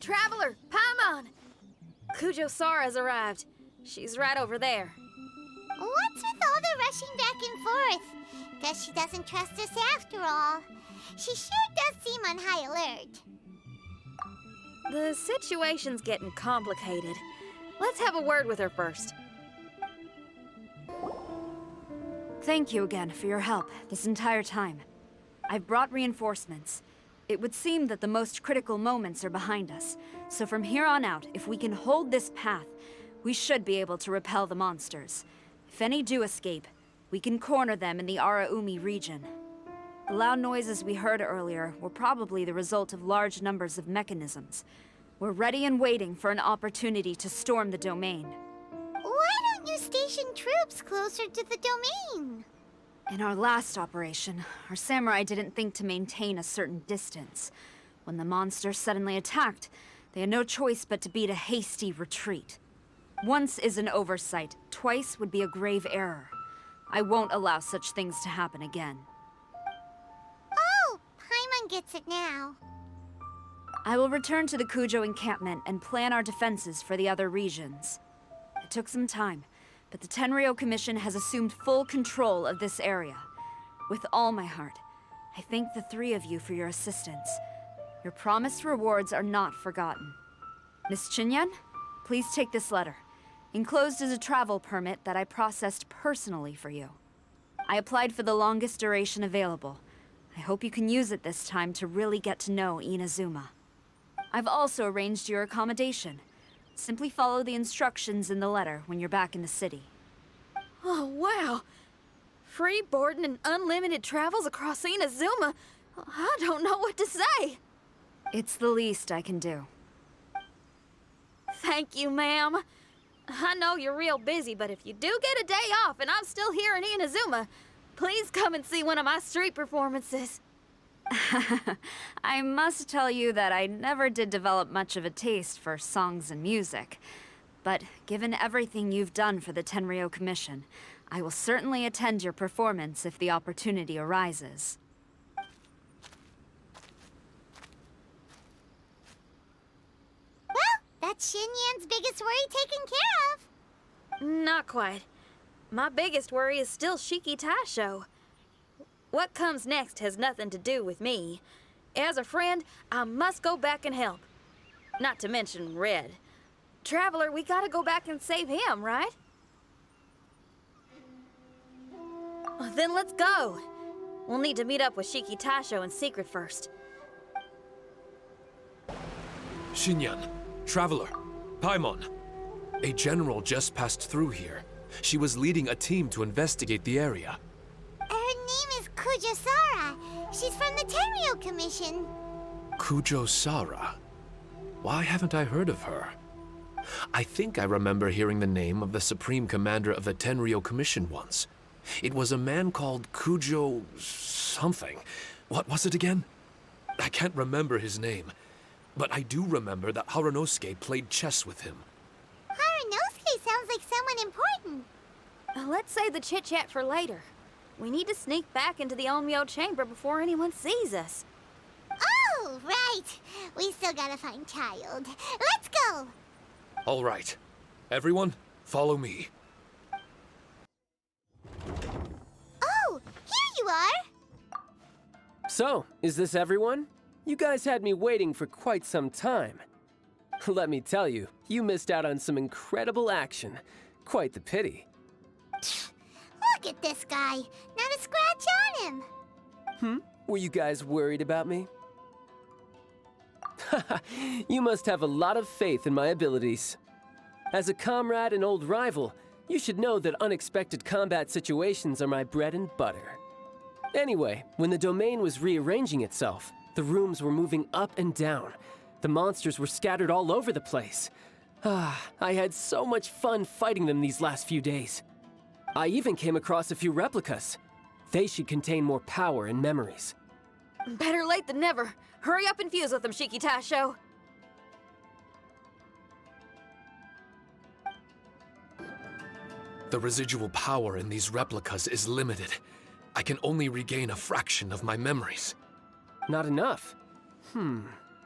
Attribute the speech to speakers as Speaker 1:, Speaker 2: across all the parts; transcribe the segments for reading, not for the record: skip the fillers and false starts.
Speaker 1: Traveler, Paimon! Kujou Sara's arrived. She's right over there.
Speaker 2: What's with all the rushing back and forth? Guess she doesn't trust us after all. She sure does seem on high alert.
Speaker 1: The situation's getting complicated. Let's have a word with her first.
Speaker 3: Thank you again for your help this entire time. I've brought reinforcements. It would seem that the most critical moments are behind us, so from here on out, if we can hold this path, we should be able to repel the monsters. If any do escape, we can corner them in the Araumi region. The loud noises we heard earlier were probably the result of large numbers of mechanisms. We're ready and waiting for an opportunity to storm the domain.
Speaker 2: Why don't you station troops closer to the domain?
Speaker 3: In our last operation, our samurai didn't think to maintain a certain distance. When the monsters suddenly attacked, they had no choice but to beat a hasty retreat. Once is an oversight, twice would be a grave error. I won't allow such things to happen again.
Speaker 2: Oh, Paimon gets it now.
Speaker 3: I will return to the Kujou encampment and plan our defenses for the other regions. It took some time, but the Tenryou Commission has assumed full control of this area. With all my heart, I thank the three of you for your assistance. Your promised rewards are not forgotten. Miss Xinyan, please take this letter. Enclosed is a travel permit that I processed personally for you. I applied for the longest duration available. I hope you can use it this time to really get to know Inazuma. I've also arranged your accommodation. Simply follow the instructions in the letter when you're back in the city.
Speaker 1: Oh, wow! Free boarding and unlimited travels across Inazuma? I don't know what to say!
Speaker 3: It's the least I can do.
Speaker 1: Thank you, ma'am. I know you're real busy, but if you do get a day off and I'm still here in Inazuma, please come and see one of my street performances.
Speaker 3: I must tell you that I never did develop much of a taste for songs and music. But given everything you've done for the Tenryou Commission, I will certainly attend your performance if the opportunity arises.
Speaker 2: Well, that's Xinyan's biggest worry taken care of.
Speaker 1: Not quite. My biggest worry is still Shiki Taisho. What comes next has nothing to do with me. As a friend, I must go back and help. Not to mention Red. Traveler, we gotta go back and save him, right? Then let's go. We'll need to meet up with Shiki Taisho in secret first.
Speaker 4: Xinyan, Traveler, Paimon. A general just passed through here. She was leading a team to investigate the area.
Speaker 2: Her name is Kujou Sara. She's from the Tenryou Commission.
Speaker 4: Kujou Sara? Why haven't I heard of her? I think I remember hearing the name of the Supreme Commander of the Tenryou Commission once. It was a man called Kujou something. What was it again? I can't remember his name, but I do remember that Harunosuke played chess with him.
Speaker 2: Harunosuke sounds like someone important.
Speaker 1: Let's save the chit-chat for later. We need to sneak back into the Onmyo chamber before anyone sees us.
Speaker 2: Oh, right. We still gotta find Childe. Let's go!
Speaker 4: All right. Everyone, follow me.
Speaker 2: Oh, here you are!
Speaker 5: So, is this everyone? You guys had me waiting for quite some time. Let me tell you, you missed out on some incredible action. Quite the pity.
Speaker 2: Look at this guy. Not a scratch on him.
Speaker 5: Were you guys worried about me? You must have a lot of faith in my abilities. As a comrade and old rival, you should know that unexpected combat situations are my bread and butter. Anyway, when the domain was rearranging itself, the rooms were moving up and down. The monsters were scattered all over the place. I had so much fun fighting them these last few days. I even came across a few replicas. They should contain more power and memories.
Speaker 1: Better late than never. Hurry up and fuse with them, Shiki Taisho.
Speaker 4: The residual power in these replicas is limited. I can only regain a fraction of my memories.
Speaker 5: Not enough.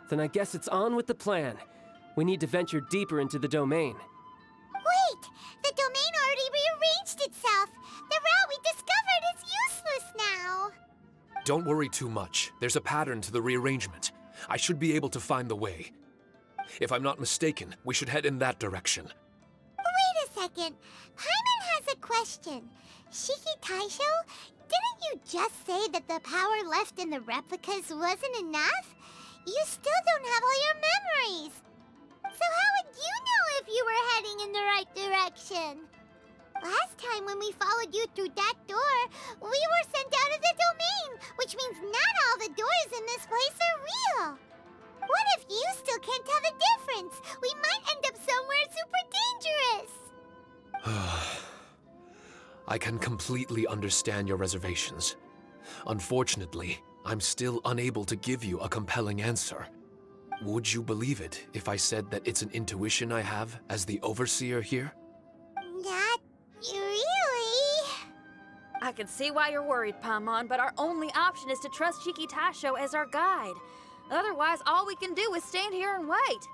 Speaker 5: Then I guess it's on with the plan. We need to venture deeper into the domain.
Speaker 2: Wait! The domain already rearranged itself! The route we discovered is useless now!
Speaker 4: Don't worry too much. There's a pattern to the rearrangement. I should be able to find the way. If I'm not mistaken, we should head in that direction.
Speaker 2: Wait a second. Paimon has a question. Shiki Taisho, didn't you just say that the power left in the replicas wasn't enough? You still don't have all your memories. So how would you know if you were heading in the right direction? Last time when we followed you through that door, we were sent out of the domain, which means not all the doors in this place are real. What if you still can't tell the difference? We might end up somewhere super dangerous.
Speaker 4: I can completely understand your reservations. Unfortunately, I'm still unable to give you a compelling answer. Would you believe it if I said that it's an intuition I have as the overseer here?
Speaker 2: Not really.
Speaker 1: I can see why you're worried, Paimon, but our only option is to trust Shiki Taisho as our guide. Otherwise, all we can do is stand here and wait.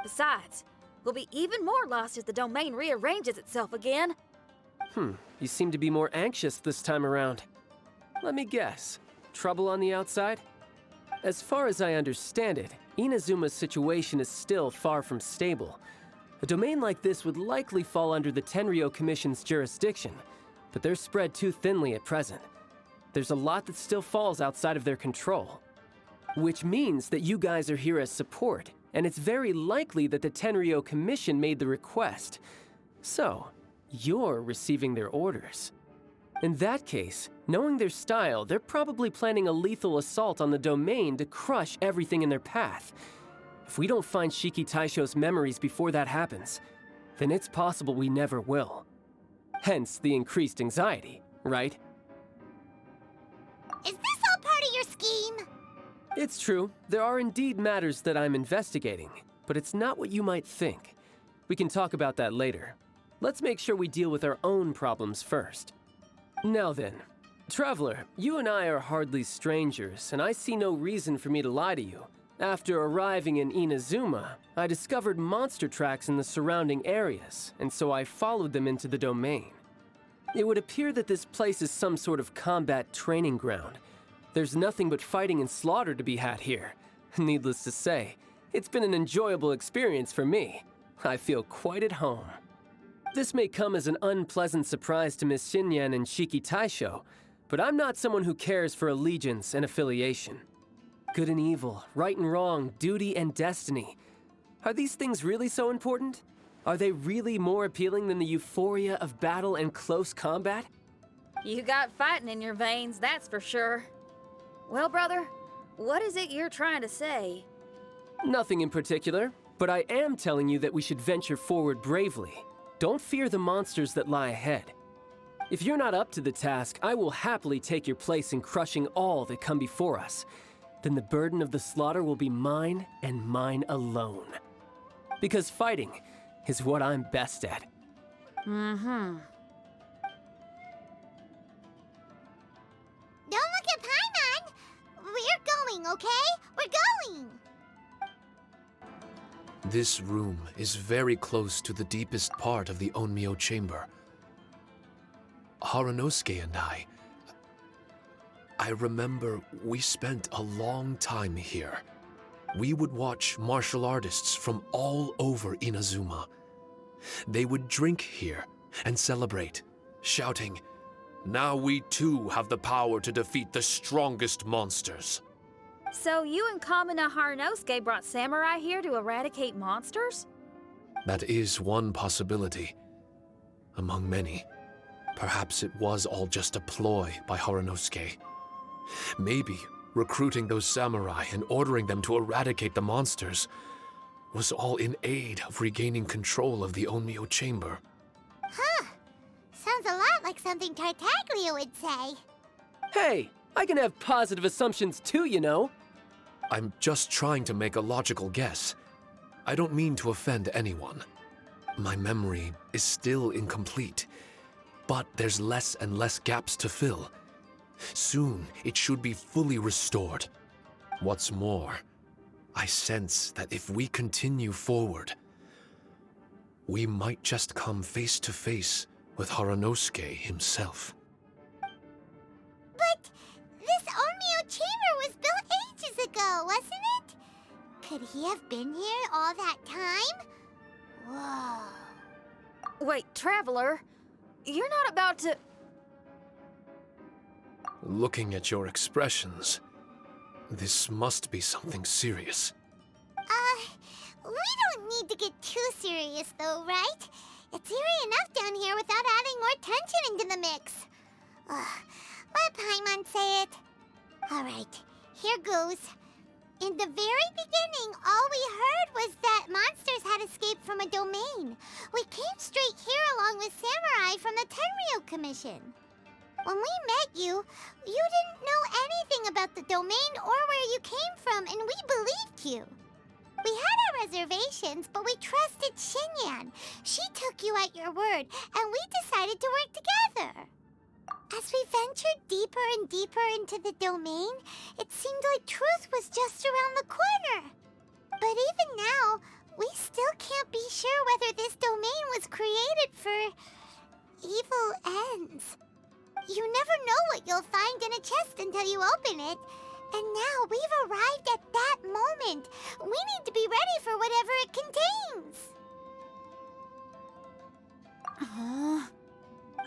Speaker 1: Besides, we'll be even more lost if the domain rearranges itself again.
Speaker 5: You seem to be more anxious this time around. Let me guess. Trouble on the outside? As far as I understand it, Inazuma's situation is still far from stable. A domain like this would likely fall under the Tenryou Commission's jurisdiction, but they're spread too thinly at present. There's a lot that still falls outside of their control. Which means that you guys are here as support, and it's very likely that the Tenryou Commission made the request. So, you're receiving their orders. In that case, knowing their style, they're probably planning a lethal assault on the domain to crush everything in their path. If we don't find Shiki Taisho's memories before that happens, then it's possible we never will. Hence the increased anxiety, right?
Speaker 2: Is this all part of your scheme?
Speaker 5: It's true, there are indeed matters that I'm investigating, but it's not what you might think. We can talk about that later. Let's make sure we deal with our own problems first. Now then, Traveler, you and I are hardly strangers, and I see no reason for me to lie to you. After arriving in Inazuma, I discovered monster tracks in the surrounding areas, and so I followed them into the domain. It would appear that this place is some sort of combat training ground. There's nothing but fighting and slaughter to be had here. Needless to say, it's been an enjoyable experience for me. I feel quite at home. This may come as an unpleasant surprise to Miss Xinyan and Shiki Taisho, but I'm not someone who cares for allegiance and affiliation. Good and evil, right and wrong, duty and destiny. Are these things really so important? Are they really more appealing than the euphoria of battle and close combat?
Speaker 1: You got fighting in your veins, that's for sure. Well, brother, what is it you're trying to say?
Speaker 5: Nothing in particular, but I am telling you that we should venture forward bravely. Don't fear the monsters that lie ahead. If you're not up to the task, I will happily take your place in crushing all that come before us. Then the burden of the slaughter will be mine and mine alone. Because fighting is what I'm best at.
Speaker 2: Don't look at Paimon! We're going, okay? We're going!
Speaker 4: This room is very close to the deepest part of the Onmyo chamber. Haranosuke and I remember we spent a long time here. We would watch martial artists from all over Inazuma. They would drink here and celebrate, shouting, "Now we too have the power to defeat the strongest monsters."
Speaker 1: So you and Kamina Haranosuke brought samurai here to eradicate monsters?
Speaker 4: That is one possibility, among many. Perhaps it was all just a ploy by Haranosuke. Maybe recruiting those samurai and ordering them to eradicate the monsters was all in aid of regaining control of the Onmyo chamber.
Speaker 2: Sounds a lot like something Tartaglia would say.
Speaker 5: Hey, I can have positive assumptions too, you know.
Speaker 4: I'm just trying to make a logical guess. I don't mean to offend anyone. My memory is still incomplete, but there's less and less gaps to fill. Soon, it should be fully restored. What's more, I sense that if we continue forward, we might just come face to face with Haranosuke himself.
Speaker 2: But this Onmyo chamber was built ages ago, wasn't it? Could he have been here all that time? Whoa.
Speaker 1: Wait, Traveler, you're not about to...
Speaker 4: Looking at your expressions, this must be something serious.
Speaker 2: We don't need to get too serious though, right? It's eerie enough down here without adding more tension into the mix. Let Paimon say it. Alright, here goes. In the very beginning, all we heard was that monsters had escaped from a domain. We came straight here along with samurai from the Tenryou Commission. When we met you, you didn't know anything about the domain or where you came from, and we believed you. We had our reservations, but we trusted Xinyan. She took you at your word, and we decided to work together. As we ventured deeper and deeper into the domain, it seemed like truth was just around the corner. But even now, we still can't be sure whether this domain was created for evil ends. You never know what you'll find in a chest until you open it. And now we've arrived at that moment. We need to be ready for whatever it contains.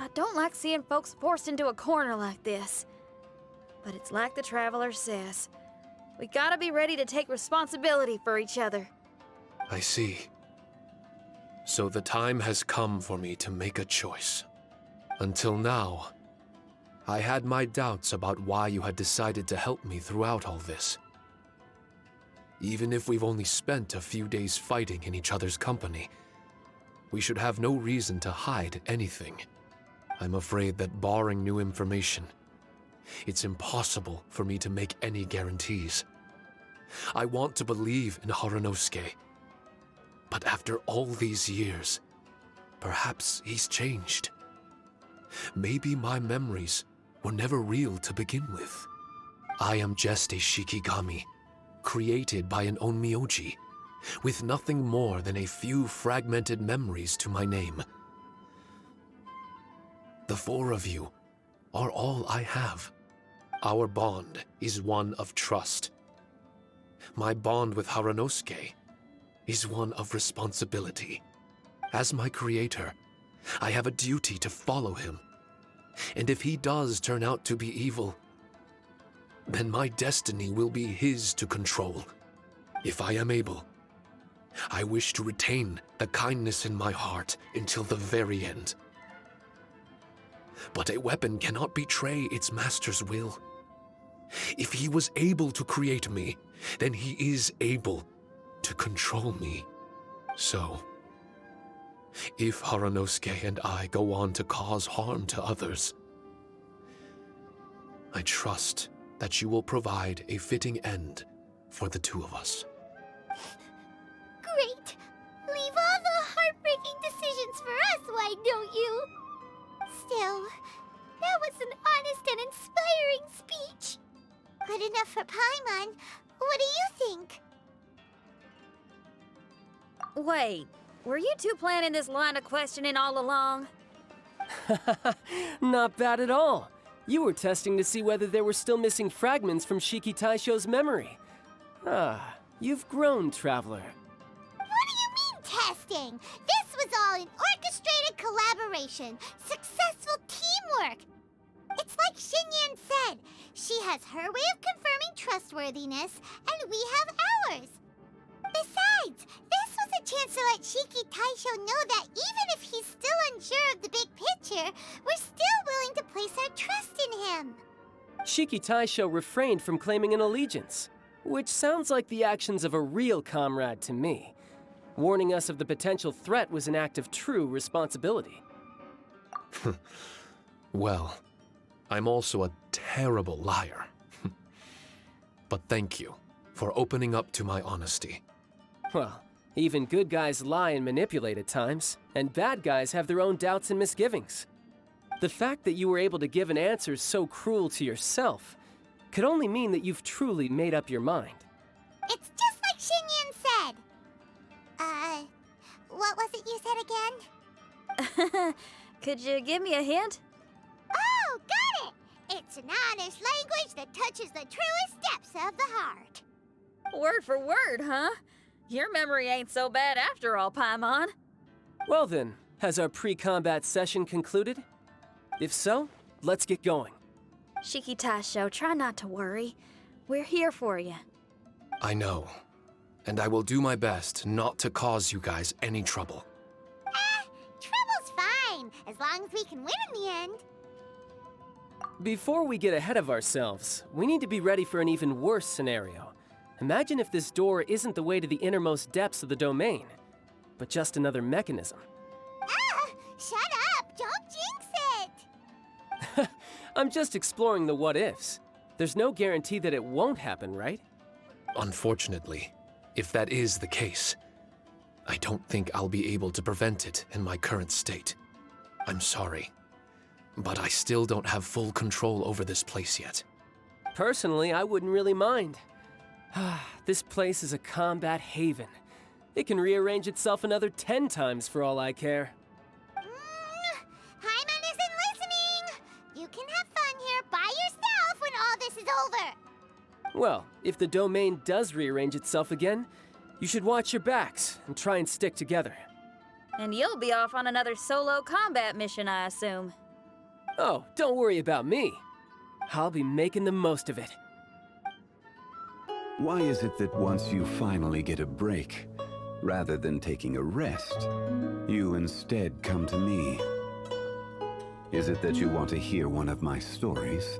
Speaker 1: I don't like seeing folks forced into a corner like this. But it's like the Traveler says. We gotta be ready to take responsibility for each other.
Speaker 4: I see. So the time has come for me to make a choice. Until now, I had my doubts about why you had decided to help me throughout all this. Even if we've only spent a few days fighting in each other's company, we should have no reason to hide anything. I'm afraid that barring new information, it's impossible for me to make any guarantees. I want to believe in Haranosuke, but after all these years, perhaps he's changed. Maybe my memories were never real to begin with. I am just a Shikigami, created by an Onmyoji, with nothing more than a few fragmented memories to my name. The four of you are all I have. Our bond is one of trust. My bond with Haranosuke is one of responsibility. As my creator, I have a duty to follow him. And if he does turn out to be evil, then my destiny will be his to control. If I am able, I wish to retain the kindness in my heart until the very end. But a weapon cannot betray its master's will. If he was able to create me, then he is able to control me. So, if Haranosuke and I go on to cause harm to others, I trust that you will provide a fitting end for the two of us.
Speaker 2: Great! Leave all the heartbreaking decisions for us, why don't you? Still, that was an honest and inspiring speech. Good enough for Paimon. What do you think?
Speaker 1: Wait, were you two planning this line of questioning all along?
Speaker 5: Not bad at all. You were testing to see whether there were still missing fragments from Shiki Taisho's memory. Ah, you've grown, Traveler.
Speaker 2: What do you mean, testing? This was all an orchestrated collaboration. Successful teamwork. It's like Xinyan said. She has her way of confirming trustworthiness, and we have ours. Besides, this was a chance to let Shiki Taisho know that even if he's still unsure of the big picture, we're still willing to place our trust in him.
Speaker 5: Shiki Taisho refrained from claiming an allegiance, which sounds like the actions of a real comrade to me. Warning us of the potential threat was an act of true responsibility.
Speaker 4: Well, I'm also a terrible liar. But thank you for opening up to my honesty.
Speaker 5: Well, even good guys lie and manipulate at times, and bad guys have their own doubts and misgivings. The fact that you were able to give an answer so cruel to yourself could only mean that you've truly made up your mind.
Speaker 2: It's just like What was it you said again?
Speaker 1: Could you give me a hint?
Speaker 2: Oh, got it! It's an honest language that touches the truest depths of the heart.
Speaker 1: Word for word, huh? Your memory ain't so bad after all, Paimon.
Speaker 5: Well then, has our pre-combat session concluded? If so, let's get going.
Speaker 1: Shiki Taisho, try not to worry. We're here for you.
Speaker 4: I know. And I will do my best not to cause you guys any trouble.
Speaker 2: Trouble's fine, as long as we can win in the end.
Speaker 5: Before we get ahead of ourselves, we need to be ready for an even worse scenario. Imagine if this door isn't the way to the innermost depths of the domain, but just another mechanism.
Speaker 2: Shut up! Don't jinx it!
Speaker 5: I'm just exploring the what-ifs. There's no guarantee that it won't happen, right?
Speaker 4: Unfortunately, if that is the case, I don't think I'll be able to prevent it in my current state. I'm sorry, but I still don't have full control over this place yet.
Speaker 5: Personally, I wouldn't really mind. This place is a combat haven. It can rearrange itself another 10 times for all I care.
Speaker 2: Paimon isn't listening! You can have fun here by yourself when all this is over!
Speaker 5: Well, if the domain does rearrange itself again, you should watch your backs and try and stick together.
Speaker 1: And you'll be off on another solo combat mission, I assume.
Speaker 5: Oh, don't worry about me. I'll be making the most of it.
Speaker 6: Why is it that once you finally get a break, rather than taking a rest, you instead come to me? Is it that you want to hear one of my stories?